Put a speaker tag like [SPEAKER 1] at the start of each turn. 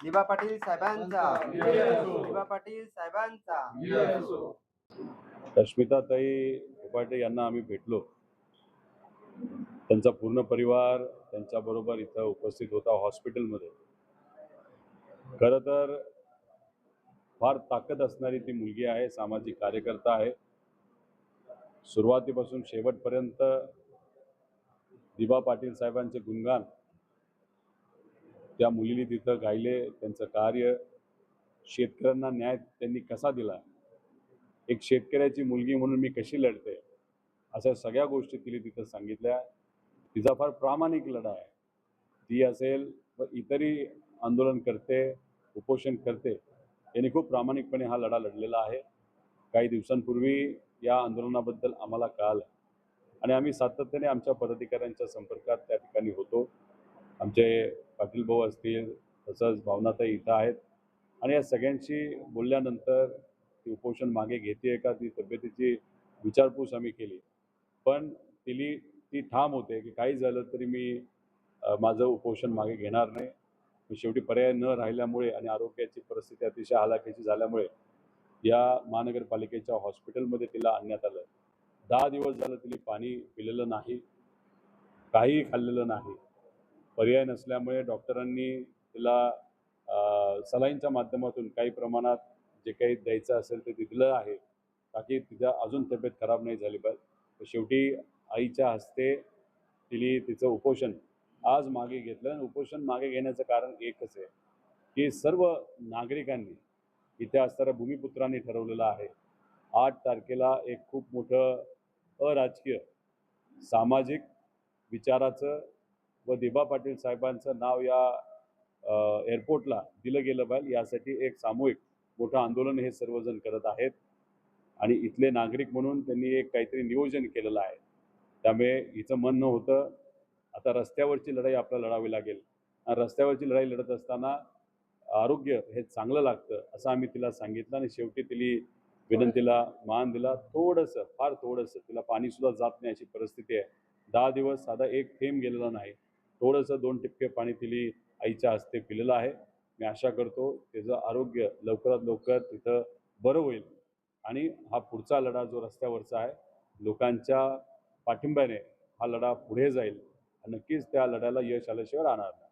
[SPEAKER 1] दिबा पाटील साहेबांचा, दिबा पाटील साहेबांचा।
[SPEAKER 2] रश्मिताताई उपाटे यांना आम्ही भेटलो। त्यांचा पूर्ण परिवार त्यांच्याबरोबर इथं उपस्थित होता हॉस्पिटलमध्ये। खरं तर फार ताकद असणारी ती मुलगी आहे, सामाजिक कार्यकर्ता आहे। सुरुवातीपासून शेवटपर्यंत दिबा पाटील साहेबांचे गुणगान त्या मुलीने तिथं गायले। त्यांचं कार्य, शेतकऱ्यांना न्याय त्यांनी कसा दिला, एक शेतकऱ्याची मुलगी म्हणून मी कशी लढते, अशा सगळ्या गोष्टी तिने तिथं सांगितल्या। तिचा फार प्रामाणिक लढा आहे। ती असेल व इतरही आंदोलन करते, उपोषण करते, यांनी खूप प्रामाणिकपणे हा लढा लढलेला आहे। काही दिवसांपूर्वी या आंदोलनाबद्दल आम्हाला कळालं आणि आम्ही सातत्याने आमच्या पदाधिकाऱ्यांच्या संपर्कात त्या ठिकाणी होतो। आमचे पाटील भाऊ असतील, तसंच भावनाताई इथं आहेत आणि या सगळ्यांशी बोलल्यानंतर ती उपोषण मागे घेते का, ती तब्येतीची विचारपूस आम्ही केली, पण ती ठाम होते की काही झालं तरी मी माझं उपोषण मागे घेणार नाही। शेवटी पर्याय न राहिल्यामुळे आणि आरोग्याची परिस्थिती अतिशय हलाखीची झाल्यामुळे या महानगरपालिकेच्या हॉस्पिटलमध्ये तिला आणण्यात आलं। 10 दिवस झालं तिने पाणी पिलेलं नाही, काहीही खाल्लेलं नाही। पर्याय नसल्यामुळे डॉक्टरांनी तिला सलाईनच्या माध्यमातून काही प्रमाणात जे काही द्यायचं असेल ते दिलं आहे, ताकी तिच्या अजून तब्येत खराब नाही झाली पाहिजे। शेवटी आईच्या हस्ते तिने तिचं उपोषण आज मागे घेतलं आणि उपोषण मागे घेण्याचं कारण एकच आहे की सर्व नागरिकांनी, इथे असणाऱ्या भूमिपुत्रांनी ठरवलेलं आहे 8 तारखेला एक खूप मोठं अराजकीय सामाजिक विचाराचं व दिबा पाटील साहेबांचं नाव या एअरपोर्टला दिलं गेलं पाहिजे, यासाठी एक सामूहिक मोठं आंदोलन हे सर्वजण करत आहेत आणि इथले नागरिक म्हणून त्यांनी एक काहीतरी नियोजन केलेलं आहे। त्यामुळे हिचं म्हणणं होतं आता रस्त्यावरची लढाई आपल्याला लढावी लागेल आणि रस्त्यावरची लढाई लढत असताना आरोग्य हे चांगलं लागतं असं आम्ही तिला सांगितलं आणि शेवटी तिने विनंतीला मान दिला। थोडंसं, फार थोडंसं, तिला पाणीसुद्धा जात नाही अशी परिस्थिती आहे। 10 दिवस साधा एक थेंब गेलेला नाही। थोडंसं 2 टिपके पाणी तिने आईच्या हस्ते पिलेलं आहे। मी आशा करतो तिचं आरोग्य लवकरात लवकर तिथं बरं होईल आणि हा पुढचा लढा जो रस्त्यावरचा आहे, लोकांच्या पाठिंब्याने हा लढा पुढे जाईल आणि नक्कीच त्या लढ्याला यश आल्याशिवाय राहणार नाही।